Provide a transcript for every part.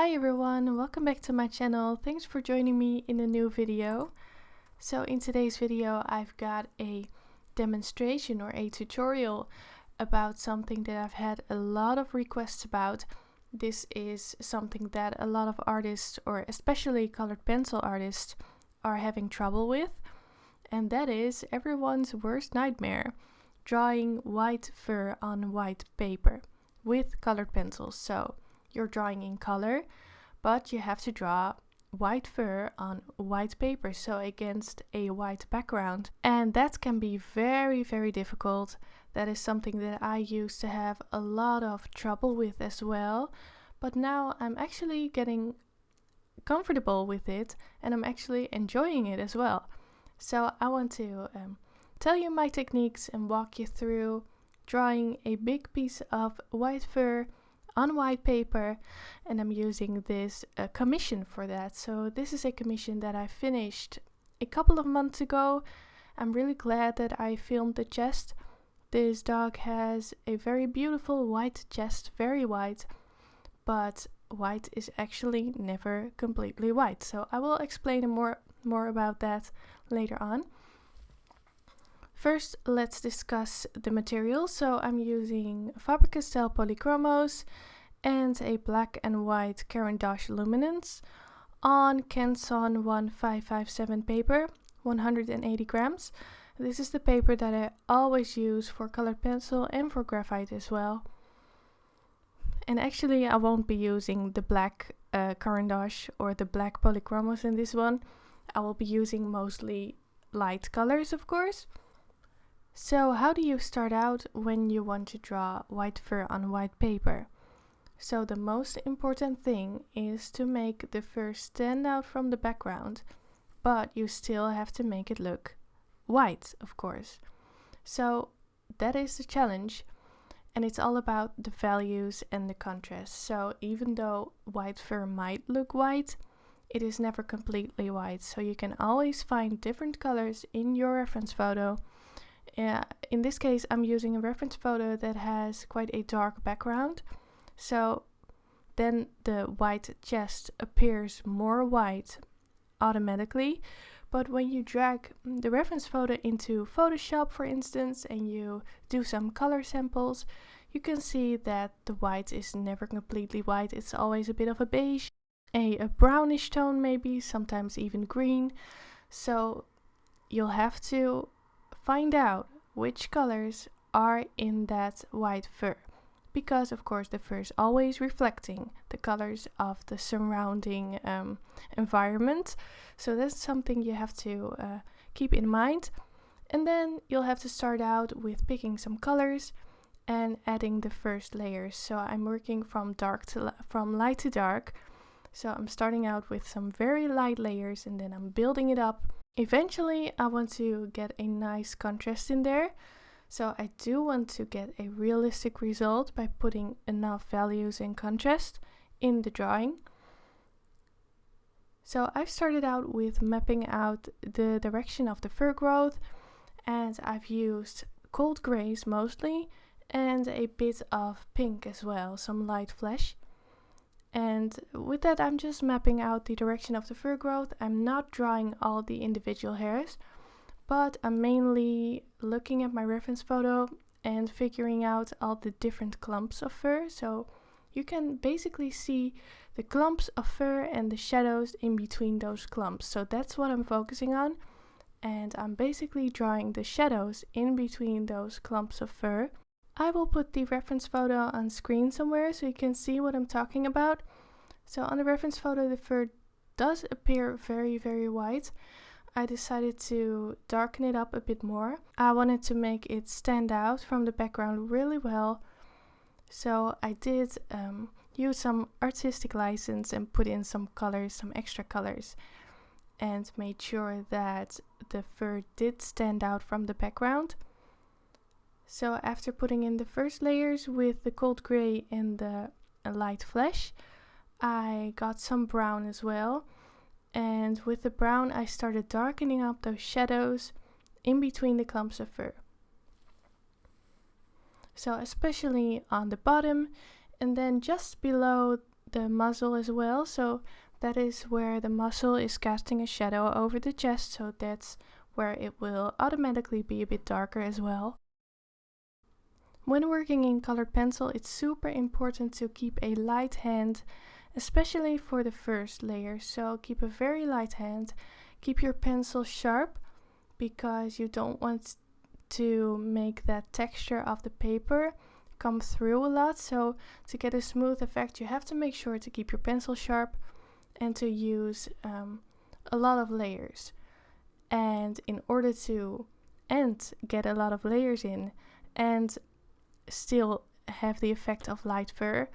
Hi everyone, welcome back to my channel. Thanks for joining me in a new video. So in today's video I've got a demonstration or a tutorial about something that I've had a lot of requests about. This is something that a lot of artists, or especially colored pencil artists, are having trouble with, and that is everyone's worst nightmare: drawing white fur on white paper with colored pencils. So you're drawing in color, but you have to draw white fur on white paper, so against a white background. And that can be very, very difficult. That is something that I used to have a lot of trouble with as well. But now I'm actually getting comfortable with it and I'm actually enjoying it as well. So I want to tell you my techniques and walk you through drawing a big piece of white fur on white paper, and I'm using this commission for that. So this is a commission that I finished a couple of months ago. I'm really glad that I filmed the chest. This dog has a very beautiful white chest, very white, but white is actually never completely white. So I will explain more about that later on. First, let's discuss the materials. So I'm using Faber-Castell Polychromos and a black and white Caran d'Ache luminance on Canson 1557 paper, 180 grams. This is the paper that I always use for colored pencil and for graphite as well. And actually I won't be using the black Caran d'Ache or the black Polychromos in this one. I will be using mostly light colors, of course. So how do you start out when you want to draw white fur on white paper? So the most important thing is to make the fur stand out from the background, but you still have to make it look white, of course. So that is the challenge, and it's all about the values and the contrast. So even though white fur might look white, it is never completely white. So you can always find different colors in your reference photo. In this case, I'm using a reference photo that has quite a dark background. So then the white chest appears more white automatically. But when you drag the reference photo into Photoshop, for instance, and you do some color samples, you can see that the white is never completely white. It's always a bit of a beige, a brownish tone maybe, sometimes even green. So you'll have to find out which colors are in that white fur, because of course the fur is always reflecting the colors of the surrounding environment. So that's something you have to keep in mind. And then you'll have to start out with picking some colors and adding the first layers. So I'm working from light to dark. So I'm starting out with some very light layers and then I'm building it up. Eventually I want to get a nice contrast in there. So I do want to get a realistic result by putting enough values and contrast in the drawing. So I've started out with mapping out the direction of the fur growth, and I've used cold grays mostly and a bit of pink as well, some light flesh. And with that I'm just mapping out the direction of the fur growth. I'm not drawing all the individual hairs, but I'm mainly looking at my reference photo and figuring out all the different clumps of fur. So you can basically see the clumps of fur and the shadows in between those clumps. So that's what I'm focusing on. And I'm basically drawing the shadows in between those clumps of fur. I will put the reference photo on screen somewhere so you can see what I'm talking about. So on the reference photo the fur does appear very, very white. I decided to darken it up a bit more. I wanted to make it stand out from the background really well. So I did use some artistic license and put in some colors, some extra colors, and made sure that the fur did stand out from the background. So after putting in the first layers with the cold gray and the light flesh, I got some brown as well. And with the brown I started darkening up those shadows in between the clumps of fur. So especially on the bottom, and then just below the muzzle as well. So that is where the muzzle is casting a shadow over the chest, so that's where it will automatically be a bit darker as well. When working in colored pencil, it's super important to keep a light hand, especially for the first layer. So keep a very light hand, keep your pencil sharp, because you don't want to make that texture of the paper come through a lot. So to get a smooth effect, you have to make sure to keep your pencil sharp and to use a lot of layers. And in order to get a lot of layers in and still have the effect of light fur,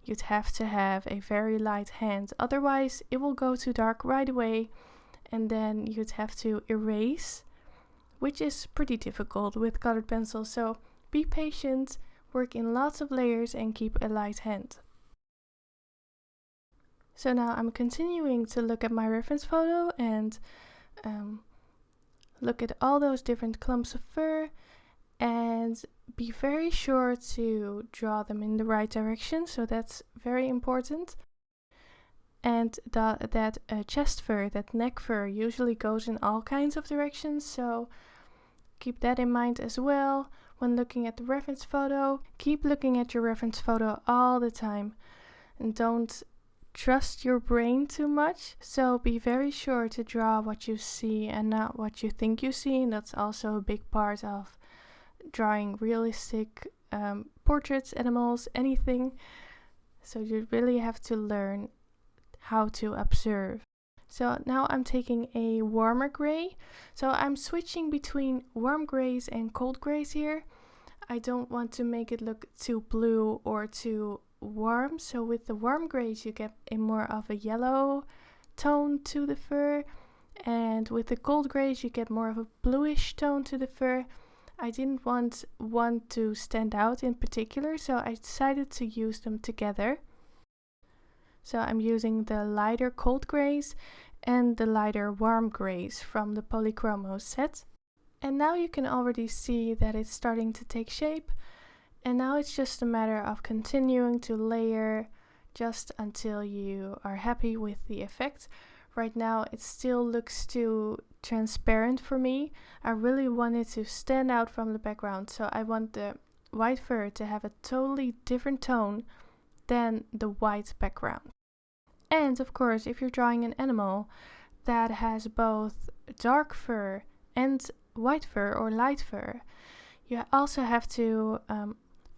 you'd have to have a very light hand. Otherwise it will go too dark right away, and then you'd have to erase, which is pretty difficult with colored pencils. So be patient, work in lots of layers and keep a light hand. So now I'm continuing to look at my reference photo and look at all those different clumps of fur and be very sure to draw them in the right direction. So that's very important. And that chest fur, that neck fur, usually goes in all kinds of directions. So keep that in mind as well when looking at the reference photo. Keep looking at your reference photo all the time and don't trust your brain too much. So be very sure to draw what you see and not what you think you see. And that's also a big part of drawing realistic portraits, animals, anything. So you really have to learn how to observe. So now I'm taking a warmer gray. So I'm switching between warm grays and cold grays here. I don't want to make it look too blue or too warm. So with the warm grays you get a more of a yellow tone to the fur, and with the cold grays you get more of a bluish tone to the fur. I didn't want one to stand out in particular, so I decided to use them together. So I'm using the lighter cold grays and the lighter warm grays from the Polychromos set. And now you can already see that it's starting to take shape. And now it's just a matter of continuing to layer just until you are happy with the effect. Right now it still looks too transparent for me. I really want it to stand out from the background. So I want the white fur to have a totally different tone than the white background. And of course, if you're drawing an animal that has both dark fur and white fur or light fur, you also have to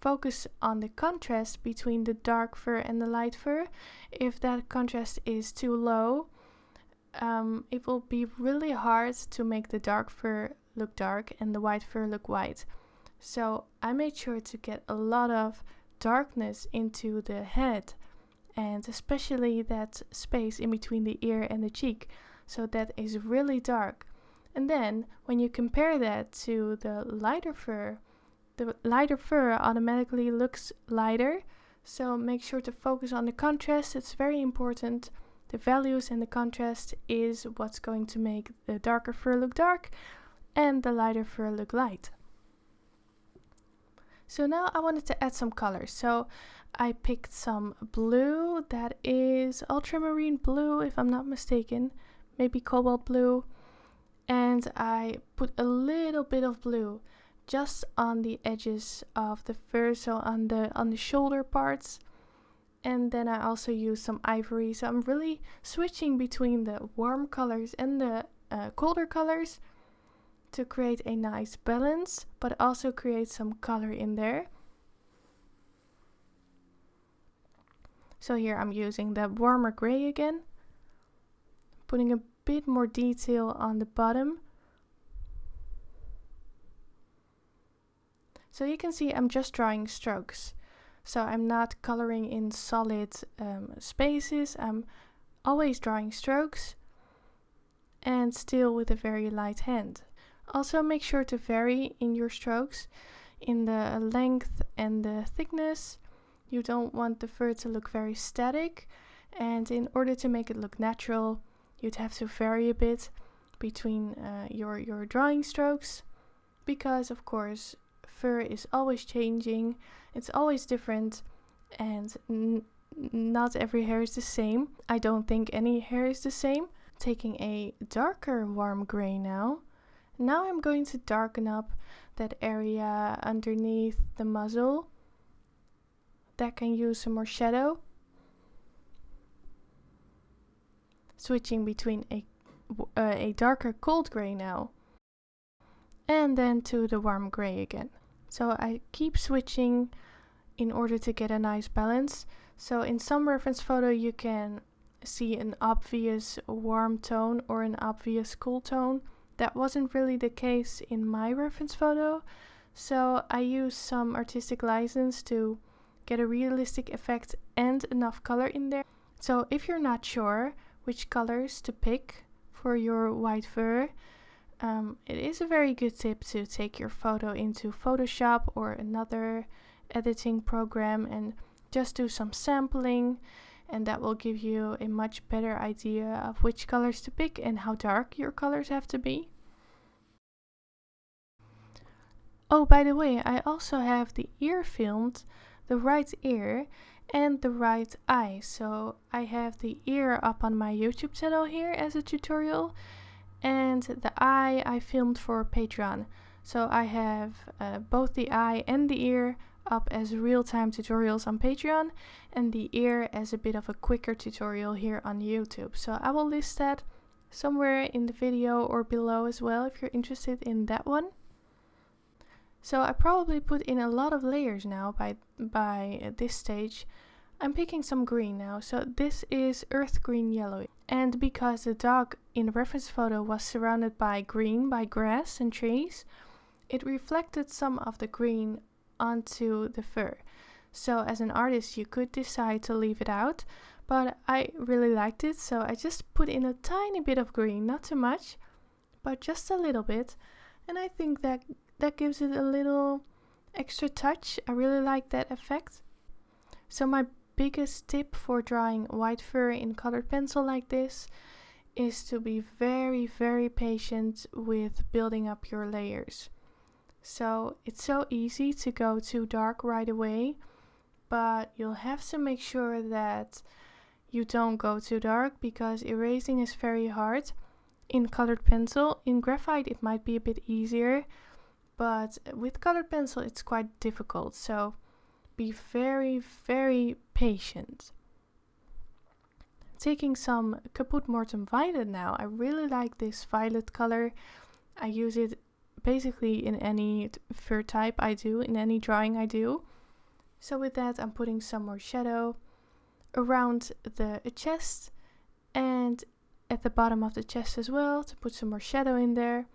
focus on the contrast between the dark fur and the light fur. If that contrast is too low, it will be really hard to make the dark fur look dark and the white fur look white. So I made sure to get a lot of darkness into the head, and especially that space in between the ear and the cheek, so that is really dark. And then when you compare that to the lighter fur automatically looks lighter. So make sure to focus on the contrast. It's very important. The values and the contrast is what's going to make the darker fur look dark and the lighter fur look light. So now I wanted to add some colors. So I picked some blue that is ultramarine blue, if I'm not mistaken, maybe cobalt blue. And I put a little bit of blue just on the edges of the fur, so on the shoulder parts. And then I also used some ivory. So I'm really switching between the warm colors and the colder colors to create a nice balance, but also create some color in there. So here I'm using the warmer gray again, putting a bit more detail on the bottom. So you can see I'm just drawing strokes. So I'm not coloring in solid spaces. I'm always drawing strokes and still with a very light hand. Also make sure to vary in your strokes in the length and the thickness. You don't want the fur to look very static, and in order to make it look natural, you'd have to vary a bit between your drawing strokes, because of course fur is always changing, it's always different, and not every hair is the same. I don't think any hair is the same. Taking a darker warm gray now. Now I'm going to darken up that area underneath the muzzle. That can use some more shadow. Switching between a darker cold gray now. And then to the warm gray again. So I keep switching in order to get a nice balance. So in some reference photo you can see an obvious warm tone or an obvious cool tone. That wasn't really the case in my reference photo. So I used some artistic license to get a realistic effect and enough color in there. So if you're not sure which colors to pick for your white fur, it is a very good tip to take your photo into Photoshop or another editing program and just do some sampling, and that will give you a much better idea of which colors to pick and how dark your colors have to be. Oh, by the way, I also have the ear filmed, the right ear and the right eye. So I have the ear up on my YouTube channel here as a tutorial, and the eye I filmed for Patreon. So I have both the eye and the ear up as real-time tutorials on Patreon, and the ear as a bit of a quicker tutorial here on YouTube. So I will list that somewhere in the video or below as well if you're interested in that one. So I probably put in a lot of layers now by this stage. I'm picking some green now. So this is earth green yellow. And because the dog in the reference photo was surrounded by green, by grass and trees, it reflected some of the green onto the fur. So as an artist you could decide to leave it out, but I really liked it, so I just put in a tiny bit of green, not too much, but just a little bit, and I think that gives it a little extra touch. I really like that effect. So my biggest tip for drawing white fur in colored pencil like this is to be very, very patient with building up your layers. So it's so easy to go too dark right away, but you'll have to make sure that you don't go too dark because erasing is very hard in colored pencil. In graphite it might be a bit easier, but with colored pencil it's quite difficult. So be very, very patient. Taking some Caput Mortem Violet now. I really like this violet color. I use it basically in any fur type I do, in any drawing I do. So with that I'm putting some more shadow around the chest and at the bottom of the chest as well to put some more shadow in there.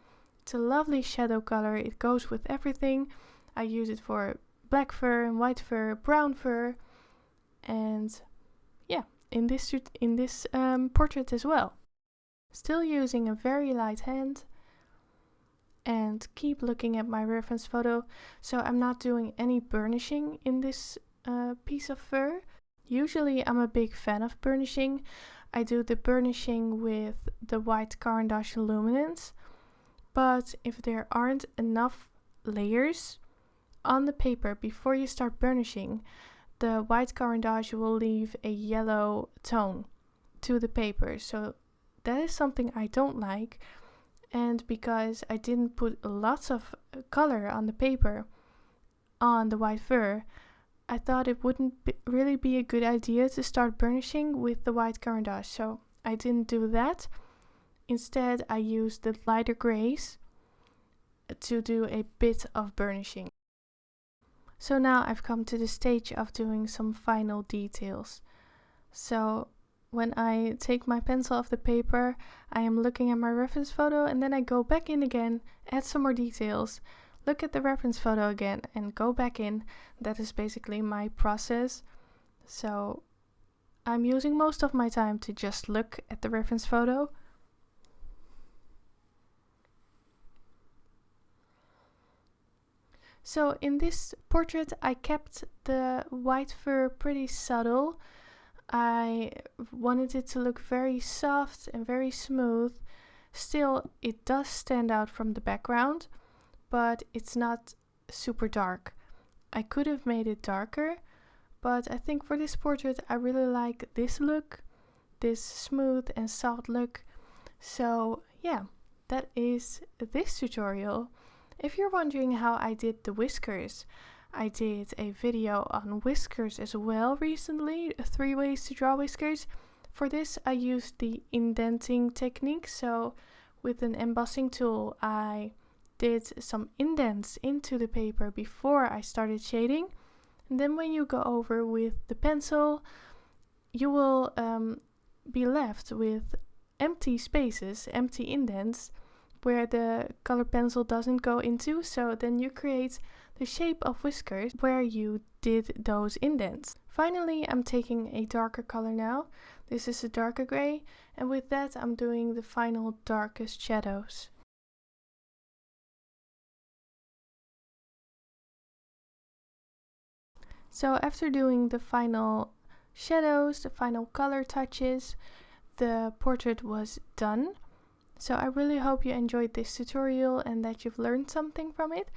It's a lovely shadow color, it goes with everything. I use it for black fur and white fur, brown fur, and yeah, in this portrait as well. Still using a very light hand. And keep looking at my reference photo. So I'm not doing any burnishing in this piece of fur. Usually I'm a big fan of burnishing. I do the burnishing with the white Caran d'Ache luminance. But if there aren't enough layers on the paper before you start burnishing, the white Caran d'Ache will leave a yellow tone to the paper. So that is something I don't like. And because I didn't put lots of color on the paper on the white fur, I thought it wouldn't really be a good idea to start burnishing with the white Caran d'Ache. So I didn't do that. Instead, I used the lighter grays to do a bit of burnishing. So now I've come to the stage of doing some final details. So when I take my pencil off the paper, I am looking at my reference photo and then I go back in again, add some more details, look at the reference photo again and go back in. That is basically my process. So I'm using most of my time to just look at the reference photo. So in this portrait I kept the white fur pretty subtle. I wanted it to look very soft and very smooth. Still, it does stand out from the background, but it's not super dark. I could have made it darker, but I think for this portrait I really like this look, this smooth and soft look. So yeah, that is this tutorial. If you're wondering how I did the whiskers, I did a video on whiskers as well recently, 3 ways to draw whiskers. For this I used the indenting technique, so with an embossing tool I did some indents into the paper before I started shading. And then when you go over with the pencil, you will be left with empty spaces, empty indents, where the color pencil doesn't go into, so then you create the shape of whiskers where you did those indents. Finally, I'm taking a darker color now. This is a darker gray, and with that I'm doing the final darkest shadows. So after doing the final shadows, the final color touches, the portrait was done. So I really hope you enjoyed this tutorial and that you've learned something from it.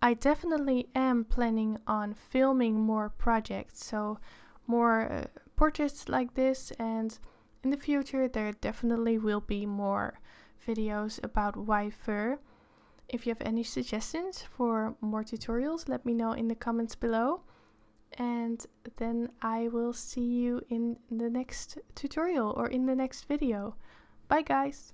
I definitely am planning on filming more projects, so more portraits like this, and in the future there definitely will be more videos about white fur. If you have any suggestions for more tutorials, let me know in the comments below. And then I will see you in the next tutorial or in the next video. Bye guys!